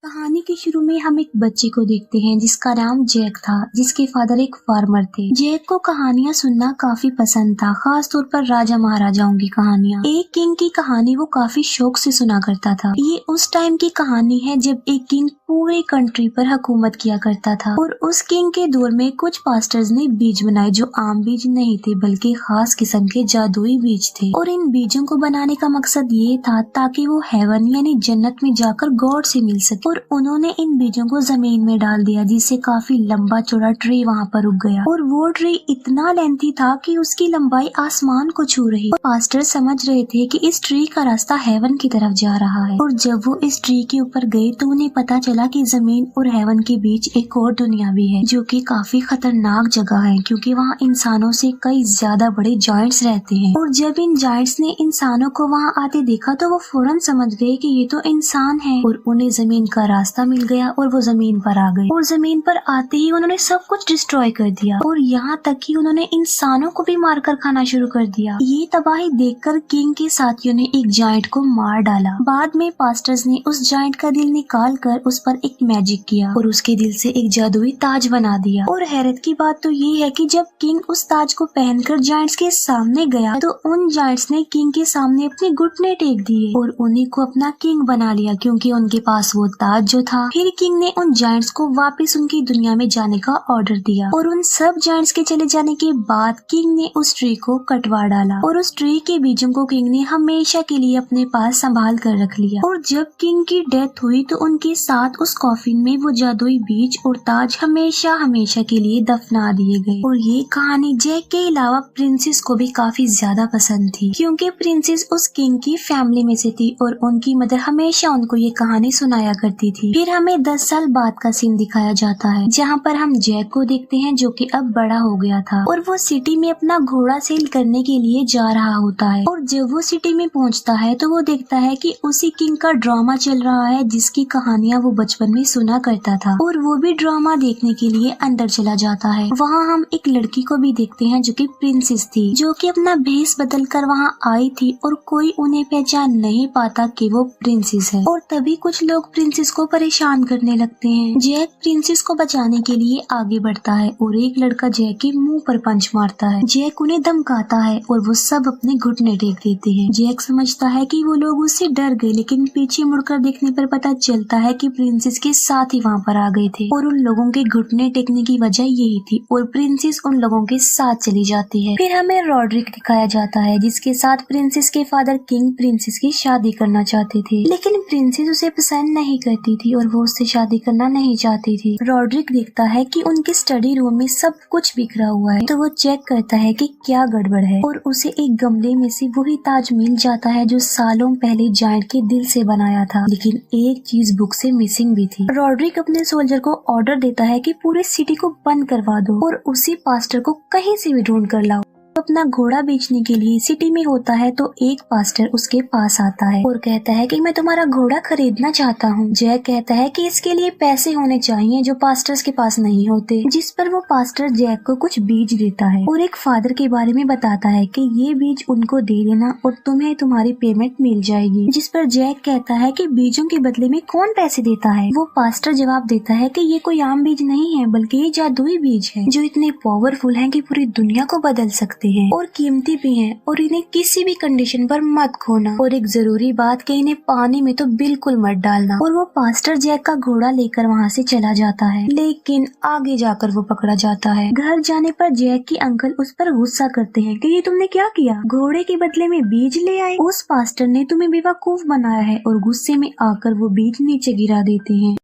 कहानी के शुरू में हम एक बच्चे को देखते हैं जिसका नाम जैक था, जिसके फादर एक फार्मर थे। जैक को कहानियां सुनना काफी पसंद था, खास तौर पर राजा महाराजाओं की कहानियां। एक किंग की कहानी वो काफी शौक से सुना करता था। ये उस टाइम की कहानी है जब एक किंग पूरे कंट्री पर हुकूमत किया करता था और उस किंग के दौर में कुछ पास्टर्स ने बीज बनाए जो आम बीज नहीं थे बल्कि खास किस्म के जादुई बीज थे। और इन बीजों को बनाने का मकसद ये था ताकि वो हेवन यानी जन्नत में जाकर गॉड से मिल सके। और उन्होंने इन बीजों को जमीन में डाल दिया, जिससे काफी लंबा चौड़ा ट्री वहाँ पर उग गया। और वो ट्री इतना लेंथी था कि उसकी लंबाई आसमान को छू रही। और पास्टर समझ रहे थे कि इस ट्री का रास्ता हेवन की तरफ जा रहा है। और जब वो इस ट्री के ऊपर गए तो उन्हें पता चला कि जमीन और हेवन के बीच एक और दुनिया भी है, जो कि काफी खतरनाक जगह है क्योंकि वहाँ इंसानों से कई ज्यादा बड़े जायंट्स रहते हैं। और जब इन जायंट्स ने इंसानों को वहाँ आते देखा तो वो फौरन समझ गए कि ये तो इंसान है। और उन्हें जमीन का रास्ता मिल गया और वो जमीन पर आ गए। और जमीन पर आते ही उन्होंने सब कुछ डिस्ट्रॉय कर दिया और यहाँ तक कि उन्होंने इंसानों को भी मारकर खाना शुरू कर दिया। ये तबाही देखकर किंग के साथियों ने एक जायंट को मार डाला। बाद में पास्टर्स ने उस जायंट का दिल निकाल कर उस पर एक मैजिक किया और उसके दिल से एक जादुई ताज बना दिया। और हैरत की बात तो ये है कि जब किंग उस ताज को पहनकर जायंट्स के सामने गया तो उन जायंट्स ने किंग के सामने अपने घुटने टेक दिए और उन्हीं को अपना किंग बना लिया क्योंकि उनके पास वो ताज जो था। फिर किंग ने उन जायंट्स को वापस उनकी दुनिया में जाने का ऑर्डर दिया और उन सब जायंट्स के चले जाने के बाद किंग ने उस ट्री को कटवा डाला और उस ट्री के बीजों को किंग ने हमेशा के लिए अपने पास संभाल कर रख लिया। और जब किंग की डेथ हुई तो उनके साथ उस कॉफिन में वो जादुई बीज और ताज हमेशा हमेशा के लिए दफना दिए गए। और ये कहानी जैक के अलावा प्रिंसेस को भी काफी ज्यादा पसंद थी क्योंकि प्रिंसेस उस किंग की फैमिली में से थी और उनकी मदर हमेशा उनको ये कहानी सुनाया करती थी। फिर हमें 10 साल बाद का सीन दिखाया जाता है जहाँ पर हम जैक को देखते हैं जो कि अब बड़ा हो गया था और वो सिटी में अपना घोड़ा सेल करने के लिए जा रहा होता है। और जब वो सिटी में पहुँचता है तो वो देखता है कि उसी किंग का ड्रामा चल रहा है जिसकी कहानियाँ वो बचपन में सुना करता था और वो भी ड्रामा देखने के लिए अंदर चला जाता है। वहाँ हम एक लड़की को भी देखते हैं जो कि प्रिंसेस थी, जो कि अपना भेष बदल कर वहाँ आई थी और कोई उन्हें पहचान नहीं पाता कि वो प्रिंसेस है। और तभी कुछ लोग प्रिंसेस को परेशान करने लगते हैं। जैक प्रिंसेस को बचाने के लिए आगे बढ़ता है और एक लड़का जैक के मुंह पर पंच मारता है। जैक उन्हें धमकाता है और वो सब अपने घुटने टेक देते हैं। जैक समझता है कि वो लोग उससे डर गए, लेकिन पीछे मुड़कर देखने पर पता चलता है कि प्रिंसेस के साथ ही वहाँ पर आ गए थे और उन लोगों के घुटने टेकने की वजह यही थी और प्रिंसेस उन लोगों के साथ चली जाती है। फिर हमें रॉड्रिक दिखाया जाता है जिसके साथ प्रिंसेस के फादर किंग प्रिंसेस की शादी करना चाहते थे, लेकिन प्रिंसेस उसे पसंद नहीं करती थी और वो उससे शादी करना नहीं चाहती थी। रॉड्रिक देखता है कि उनके स्टडी रूम में सब कुछ बिखरा हुआ है तो वो चेक करता है कि क्या गड़बड़ है और उसे एक गमले में से वही ताज मिल जाता है जो सालों पहले जायंट के दिल से बनाया था, लेकिन एक चीज बुक से मिसिंग भी थी। रॉड्रिक अपने सोल्जर को ऑर्डर देता है कि पूरे सिटी को बंद करवा दो और उसी पास्टर को कहीं से भी ढूंढ कर लाओ। अपना घोड़ा बेचने के लिए सिटी में होता है तो एक पास्टर उसके पास आता है और कहता है कि मैं तुम्हारा घोड़ा खरीदना चाहता हूँ। जैक कहता है कि इसके लिए पैसे होने चाहिए जो पास्टर्स के पास नहीं होते, जिस पर वो पास्टर जैक को कुछ बीज देता है और एक फादर के बारे में बताता है कि ये बीज उनको दे देना और तुम्हें तुम्हारी पेमेंट मिल जाएगी। जिस पर जैक कहता है कि बीजों के बदले में कौन पैसे देता है। वो पास्टर जवाब देता है कि ये कोई आम बीज नहीं है बल्कि ये जादुई बीज है जो इतने पावरफुल है कि पूरी दुनिया को बदल सकते हैं और कीमती भी हैं और इन्हें किसी भी कंडीशन पर मत खोना और एक जरूरी बात कि इन्हें पानी में तो बिल्कुल मत डालना। और वो पास्टर जैक का घोड़ा लेकर वहाँ से चला जाता है, लेकिन आगे जाकर वो पकड़ा जाता है। घर जाने पर जैक की अंकल उस पर गुस्सा करते हैं कि ये तुमने क्या किया, घोड़े के बदले में बीज ले आए, उस पास्टर ने तुम्हें बेवकूफ बनाया है। और गुस्से में आकर वो बीज नीचे गिरा देते हैं।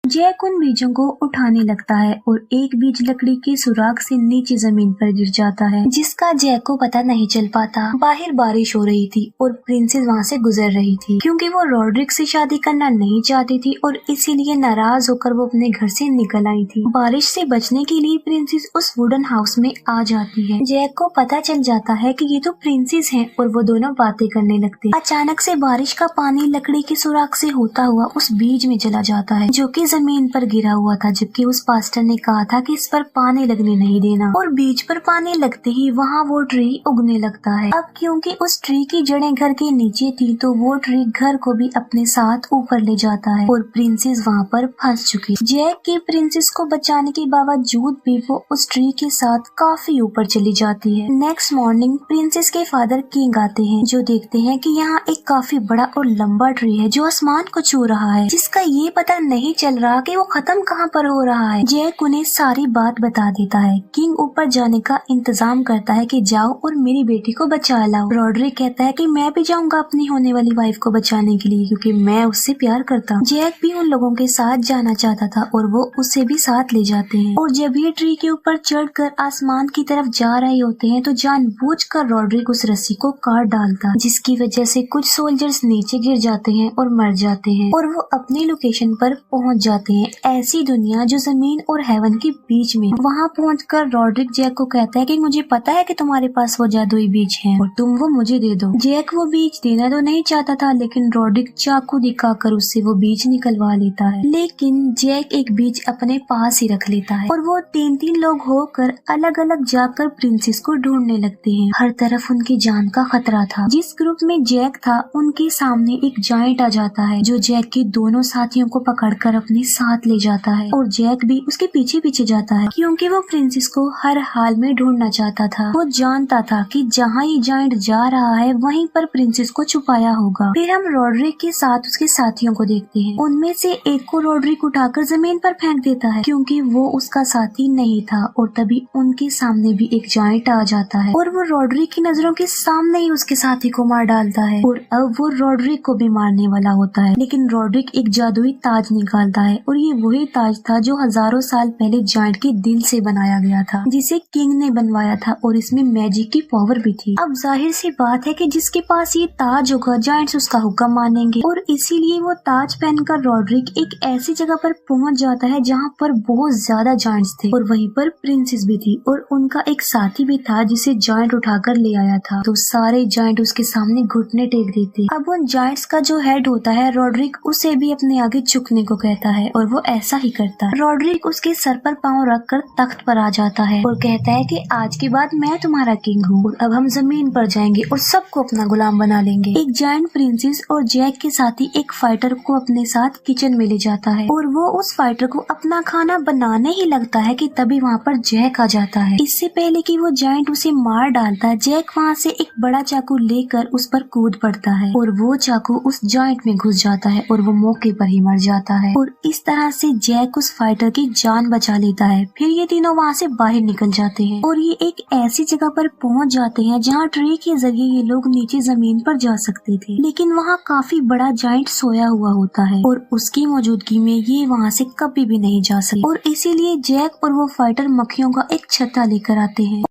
जैक उन बीजों को उठाने लगता है और एक बीज लकड़ी के सुराख से नीचे जमीन पर गिर जाता है, जिसका जैक को पता नहीं चल पाता। बाहर बारिश हो रही थी और प्रिंसेस वहाँ से गुजर रही थी क्योंकि वो रॉड्रिक से शादी करना नहीं चाहती थी और इसीलिए नाराज होकर वो अपने घर से निकल आई थी। बारिश से बचने के लिए प्रिंसेस उस वुडन हाउस में आ जाती है। जैक को पता चल जाता है कि ये तो प्रिंसेस है और वो दोनों बातें करने लगते। अचानक से बारिश का पानी लकड़ी के सुराख से होता हुआ उस बीज में चला जाता है जो कि जमीन पर गिरा हुआ था, जबकि उस पास्टर ने कहा था कि इस पर पानी लगने नहीं देना। और बीज पर पानी लगते ही वहाँ वो ट्री उगने लगता है। अब क्योंकि उस ट्री की जड़ें घर के नीचे थी, तो वो ट्री घर को भी अपने साथ ऊपर ले जाता है और प्रिंसेस वहाँ पर फंस चुकी। जैक की प्रिंसेस को बचाने के बावजूद भी वो उस ट्री के साथ काफी ऊपर चली जाती है। नेक्स्ट मॉर्निंग प्रिंसेस के फादर किंग आते हैं, जो देखते हैं कि यहाँ एक काफी बड़ा और लंबा ट्री है जो आसमान को छू रहा है, जिसका ये पता नहीं चल रहा कि वो खत्म कहाँ पर हो रहा है। जैक उन्हें सारी बात बता देता है। किंग ऊपर जाने का इंतजाम करता है कि जाओ और मेरी बेटी को बचा लाओ। रॉड्रिक कहता है कि मैं भी जाऊंगा अपनी होने वाली वाइफ को बचाने के लिए, क्योंकि मैं उससे प्यार करता हूँ। जैक भी उन लोगों के साथ जाना चाहता था और वो उसे भी साथ ले जाते हैं। और जब ये ट्री के ऊपर चढ़कर आसमान की तरफ जा रहे होते हैं, तो जानबूझकर रॉड्रिक उस रस्सी को काट डालता, जिसकी वजह से कुछ सोल्जर्स नीचे गिर जाते हैं और मर जाते हैं और वो अपनी लोकेशन पर पहुंच जाते हैं। ऐसी दुनिया जो जमीन और हेवन के बीच में। वहाँ पहुंचकर रॉड्रिक जैक को कहता है कि मुझे पता है कि तुम्हारे पास वो जादुई बीज है और तुम वो मुझे दे दो। जैक वो बीज देना तो नहीं चाहता था, लेकिन रॉड्रिक चाकू दिखाकर उससे वो बीज निकलवा लेता है। लेकिन जैक एक बीज अपने पास ही रख लेता है और वो तीन लोग होकर अलग अलग जाकर प्रिंसेस को ढूंढने लगते हैं। हर तरफ उनकी जान का खतरा था। जिस ग्रुप में जैक था उनके सामने एक जायंट आ जाता है, जो जैक के दोनों साथियों को पकड़कर अपने साथ ले जाता है और जैक भी उसके पीछे पीछे जाता है, क्योंकि वो प्रिंसेस को हर हाल में ढूंढना चाहता था। वो जानता था कि जहाँ ये जायंट जा रहा है वहीं पर प्रिंसेस को छुपाया होगा। फिर हम रॉड्रिक के साथ उसके साथियों को देखते हैं। उनमें से एक को रॉड्रिक उठाकर जमीन पर फेंक देता है, क्योंकि वो उसका साथी नहीं था। और तभी उनके सामने भी एक जायंट आ जाता है और वो रॉड्रिक की नजरों के सामने ही उसके साथी को मार डालता है। और अब वो रॉड्रिक को भी मारने वाला होता है, लेकिन रॉड्रिक एक जादुई ताज निकालता है और ये वही ताज था जो हजारों साल पहले जायंट के दिल से बनाया गया था, जिसे किंग ने बनवाया था और इसमें मैजिक की पावर भी थी। अब जाहिर सी बात है कि जिसके पास ये ताज होगा जायंट्स उसका हुक्म मानेंगे, और इसीलिए वो ताज पहनकर रॉड्रिक एक ऐसी जगह पर पहुंच जाता है जहाँ पर बहुत ज्यादा जायंट्स थे और वहीं पर प्रिंसेस भी थी और उनका एक साथी भी था जिसे जायंट उठाकर ले आया था। तो सारे जायंट उसके सामने घुटने टेक देते। अब उन जायंट्स का जो हेड होता है रॉड्रिक उसे भी अपने आगे झुकने को कहता है और वो ऐसा ही करता है। रॉड्रिक उसके सर पर पांव रखकर तख्त पर आ जाता है और कहता है कि आज के बाद मैं तुम्हारा किंग हूँ और अब हम जमीन पर जाएंगे और सबको अपना गुलाम बना लेंगे। एक जायंट प्रिंसेस और जैक के साथी एक फाइटर को अपने साथ किचन में ले जाता है और वो उस फाइटर को अपना खाना बनाने ही लगता है कि तभी वहाँ पर जैक आ जाता है। इससे पहले कि वो जायंट उसे मार डालता है, जैक वहाँ से एक बड़ा चाकू लेकर उस पर कूद पड़ता है और वो चाकू उस जायंट में घुस जाता है और वो मौके पर ही मर जाता है। और इस तरह से जैक उस फाइटर की जान बचा लेता है। फिर ये तीनों वहाँ से बाहर निकल जाते हैं और ये एक ऐसी जगह पर पहुँच जाते हैं जहाँ ट्री के जरिए ये लोग नीचे जमीन पर जा सकते थे, लेकिन वहाँ काफी बड़ा जायंट सोया हुआ होता है और उसकी मौजूदगी में ये वहाँ से कभी भी नहीं जा सकते। और इसीलिए जैक और वो फाइटर मक्खियों का एक छत्ता लेकर आते हैं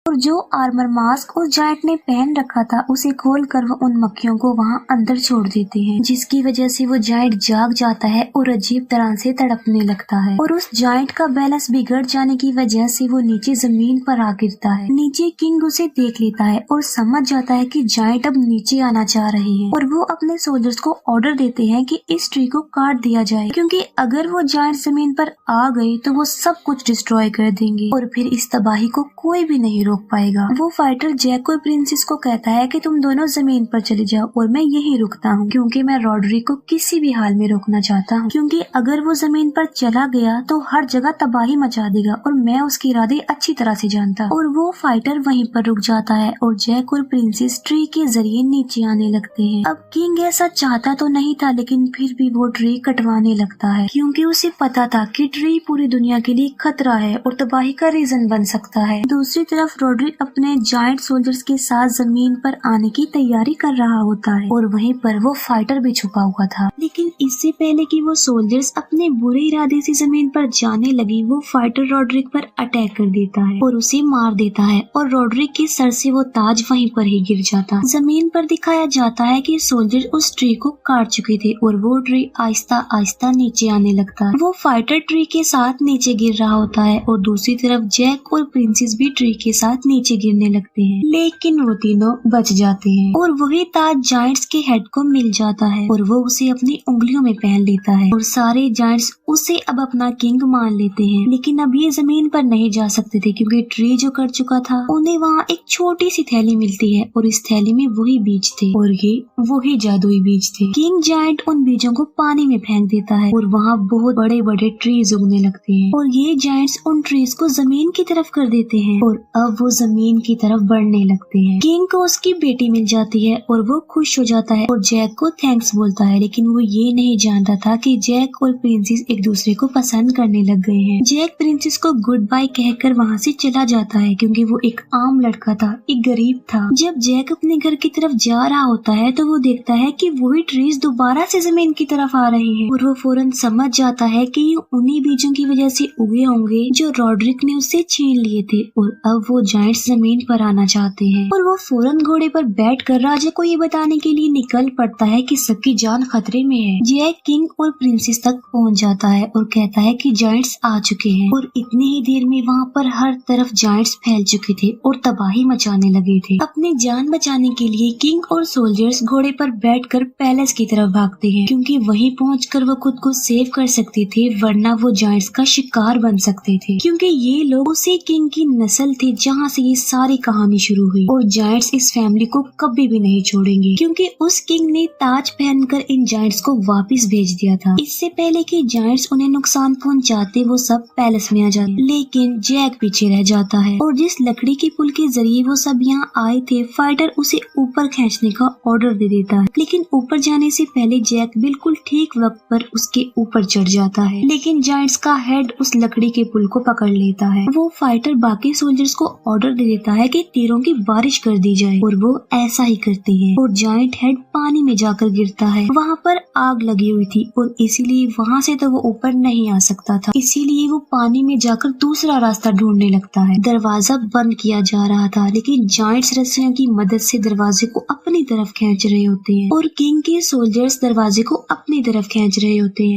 और जो आर्मर मास्क उस जायंट ने पहन रखा था उसे खोलकर वो उन मक्खियों को वहां अंदर छोड़ देते हैं, जिसकी वजह से वो जायंट जाग जाता है और अजीब तरह से तड़पने लगता है। और उस जायंट का बैलेंस बिगड़ जाने की वजह से वो नीचे जमीन पर आ गिरता है। नीचे किंग उसे देख लेता है और समझ जाता है कि जायंट अब नीचे आना चाह रहे हैं और वो अपने सोल्जर्स को ऑर्डर देते हैं कि इस ट्री को काट दिया जाए, क्योंकि अगर वो जायंट जमीन पर आ गए तो वो सब कुछ डिस्ट्रॉय कर देंगे और फिर इस तबाही को कोई भी नहीं रोक पाएगा। वो फाइटर जैक और प्रिंसेस को कहता है कि तुम दोनों जमीन पर चले जाओ और मैं यही रुकता हूँ, क्योंकि मैं रॉड्रिक को किसी भी हाल में रोकना चाहता हूँ, क्योंकि अगर वो जमीन पर चला गया तो हर जगह तबाही मचा देगा और मैं उसके इरादे अच्छी तरह से जानता। और वो फाइटर वहीं पर रुक जाता है और जैक और प्रिंसेस ट्री के जरिए नीचे आने लगते हैं। अब किंग ऐसा चाहता तो नहीं था, लेकिन फिर भी वो ट्री कटवाने लगता है, क्योंकि उसे पता था कि ट्री पूरी दुनिया के लिए खतरा है और तबाही का रीजन बन सकता है। दूसरी तरफ रॉड्रिक अपने जायंट सोल्जर्स के साथ जमीन पर आने की तैयारी कर रहा होता है और वहीं पर वो फाइटर भी छुपा हुआ था। लेकिन इससे पहले कि वो सोल्जर्स अपने बुरे इरादे से जमीन पर जाने लगे, वो फाइटर रॉड्रिक पर अटैक कर देता है और उसे मार देता है और रॉड्रिक के सर से वो ताज वहीं पर ही गिर जाता। जमीन पर दिखाया जाता है कि सोल्जर उस ट्री को काट चुके थे और वो ट्री आहिस्ता आहिस्ता नीचे आने लगता है। वो फाइटर ट्री के साथ नीचे गिर रहा होता है और दूसरी तरफ जैक और प्रिंसेस भी ट्री के साथ साथ नीचे गिरने लगते हैं, लेकिन वो तीनों बच जाते हैं और वही ताज जायंट्स के हेड को मिल जाता है और वो उसे अपनी उंगलियों में पहन लेता है और सारे जायंट्स उसे अब अपना किंग मान लेते हैं। लेकिन अब ये जमीन पर नहीं जा सकते थे क्योंकि ट्री जो कर चुका था। उन्हें वहाँ एक छोटी सी थैली मिलती है और इस थैली में वही बीज थे और ये वही जादुई बीज थे। किंग जायंट उन बीजों को पानी में फेंक देता है और वहाँ बहुत बड़े बड़े ट्रीज उगने लगते हैं और ये जायंट्स उन ट्रीज को जमीन की तरफ कर देते हैं और अब वो जमीन की तरफ बढ़ने लगते हैं। किंग को उसकी बेटी मिल जाती है और वो खुश हो जाता है और जैक को थैंक्स बोलता है, लेकिन वो ये नहीं जानता था कि जैक और प्रिंसेस एक दूसरे को पसंद करने लग गए हैं। जैक प्रिंसेस को गुड बाय कहकर वहाँ से चला जाता है क्योंकि वो एक आम लड़का था, एक गरीब था। जब जैक अपने घर की तरफ जा रहा होता है तो वो देखता है कि वही ट्रीज दोबारा से जमीन की तरफ आ रहे हैं और वो फौरन समझ जाता है कि ये उन्हीं बीजों की वजह से उगे होंगे जो रॉड्रिक ने उससे छीन लिए थे और अब वो जायंट्स जमीन पर आना चाहते हैं और वो फौरन घोड़े पर बैठकर राजा को ये बताने के लिए निकल पड़ता है कि सबकी जान खतरे में है। जैक किंग और प्रिंसेस तक पहुंच जाता है और कहता है कि जायंट्स आ चुके हैं और इतनी ही देर में वहाँ पर हर तरफ जायंट्स फैल चुके थे और तबाही मचाने लगे थे। अपनी जान बचाने के लिए किंग और सोल्जर्स घोड़े पर बैठकर पैलेस की तरफ भागते हैं क्योंकि वहीं पहुंचकर वो खुद को सेव कर सकते थे, वरना वो जायंट्स का शिकार बन सकते थे क्योंकि ये लोग उसी किंग की नस्ल थे जहाँ से ये सारी कहानी शुरू हुई और जायंट्स इस फैमिली को कभी भी नहीं छोड़ेंगे क्योंकि उस किंग ने ताज पहनकर इन जायंट्स को वापस भेज दिया था। इससे पहले कि जायंट्स उन्हें नुकसान पहुंचाते वो सब पैलेस में आ जाते, लेकिन जैक पीछे रह जाता है और जिस लकड़ी के पुल के जरिए वो सब यहाँ आए थे, फाइटर उसे ऊपर खींचने का ऑर्डर दे देता है। लेकिन ऊपर जाने से पहले जैक बिल्कुल ठीक वक्त पर उसके ऊपर चढ़ जाता है, लेकिन जायंट्स का हेड उस लकड़ी के पुल को पकड़ लेता है। वो फाइटर बाकी सोल्जर्स को ऑर्डर दे देता है कि तीरों की बारिश कर दी जाए और वो ऐसा ही करते हैं और जायंट हेड पानी में जाकर गिरता है। वहाँ पर आग लगी हुई थी और इसीलिए वहाँ से तो वो ऊपर नहीं आ सकता था, इसीलिए वो पानी में जाकर दूसरा रास्ता ढूंढने लगता है। दरवाजा बंद किया जा रहा था, लेकिन जायंट्स रस्सियों की मदद से दरवाजे को अपनी तरफ खींच रहे होते हैं और किंग के सोल्जर्स दरवाजे को अपनी तरफ खींच रहे होते हैं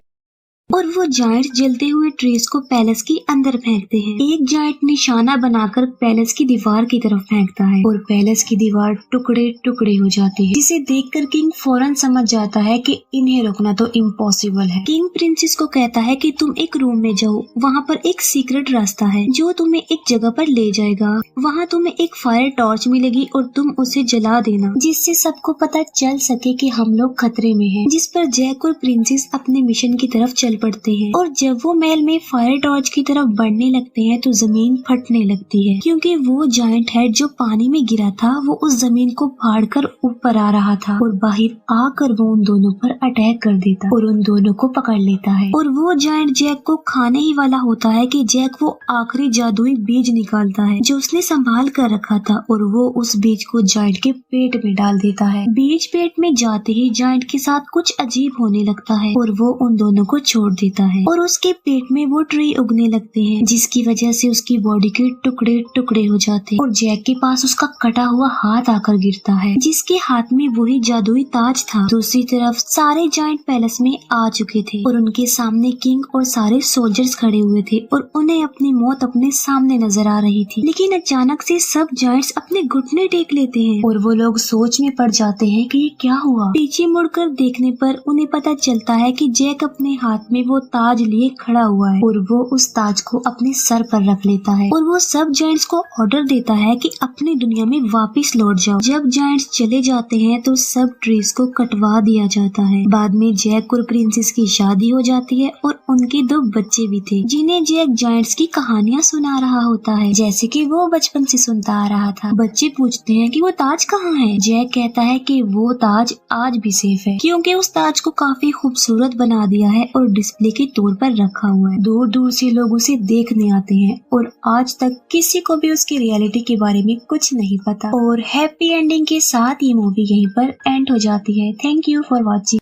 और वो जायंट्स जलते हुए ट्रीज को पैलेस के अंदर फेंकते हैं। एक जायंट निशाना बनाकर पैलेस की दीवार की तरफ फेंकता है और पैलेस की दीवार टुकड़े टुकड़े हो जाती है, जिसे देखकर किंग फौरन समझ जाता है कि इन्हें रोकना तो इम्पॉसिबल है। किंग प्रिंसेस को कहता है कि तुम एक रूम में जाओ, वहाँ पर एक सीक्रेट रास्ता है जो तुम्हें एक जगह पर ले जाएगा। वहाँ तुम्हें एक फायर टॉर्च मिलेगी और तुम उसे जला देना, जिससे सबको पता चल सके कि हम लोग खतरे में हैं। जिस पर जैक और प्रिंसेस अपने मिशन की तरफ चल पड़ते हैं और जब वो महल में फायर टॉर्च की तरफ बढ़ने लगते हैं तो जमीन फटने लगती है क्योंकि वो जायंट हेड जो पानी में गिरा था वो उस जमीन को फाड़कर ऊपर आ रहा था और बाहर आकर वो उन दोनों पर अटैक कर देता और उन दोनों को पकड़ लेता है और वो जायंट जैक को खाने ही वाला होता है कि जैक वो आखिरी जादुई बीज निकालता है जो उसने संभाल कर रखा था और वो उस बीज को जायंट के पेट में डाल देता है। बीज पेट में जाते ही जायंट के साथ कुछ अजीब होने लगता है और वो उन दोनों को छोड़ देता है और उसके पेट में वो ट्री उगने लगते हैं, जिसकी वजह से उसकी बॉडी के टुकड़े टुकड़े हो जाते हैं और जैक के पास उसका कटा हुआ हाथ आकर गिरता है जिसके हाथ में वही जादुई ताज था। दूसरी तरफ सारे जायंट पैलेस में आ चुके थे और उनके सामने किंग और सारे सोल्जर्स खड़े हुए थे और उन्हें अपनी मौत अपने सामने नजर आ रही थी। लेकिन अचानक से सब जायंट्स अपने घुटने टेक लेते हैं और वो लोग सोच में पड़ जाते हैं कि ये क्या हुआ। पीछे मुड़कर देखने पर उन्हें पता चलता है कि जैक अपने हाथ में वो ताज लिए खड़ा हुआ है और वो उस ताज को अपने सर पर रख लेता है और वो सब जायंट्स को ऑर्डर देता है कि अपनी दुनिया में वापस लौट जाओ। जब जायंट्स चले जाते हैं तो सब ट्रीज को कटवा दिया जाता है। बाद में जैक और प्रिंसेस की शादी हो जाती है और उनके 2 बच्चे भी थे जिन्हें जैक जायंट्स की कहानियाँ सुना रहा होता है जैसे कि वो बचपन से सुनता आ रहा था। बच्चे पूछते हैं कि वो ताज कहाँ है। जैक कहता है कि वो ताज आज भी सेफ है क्योंकि उस ताज को काफी खूबसूरत बना दिया है और डिस्प्ले के तौर पर रखा हुआ है। दूर दूर से लोग उसे देखने आते हैं और आज तक किसी को भी उसकी रियलिटी के बारे में कुछ नहीं पता। और हैप्पी एंडिंग के साथ ये मूवी यहीं पर एंड हो जाती है। Thank you for watching.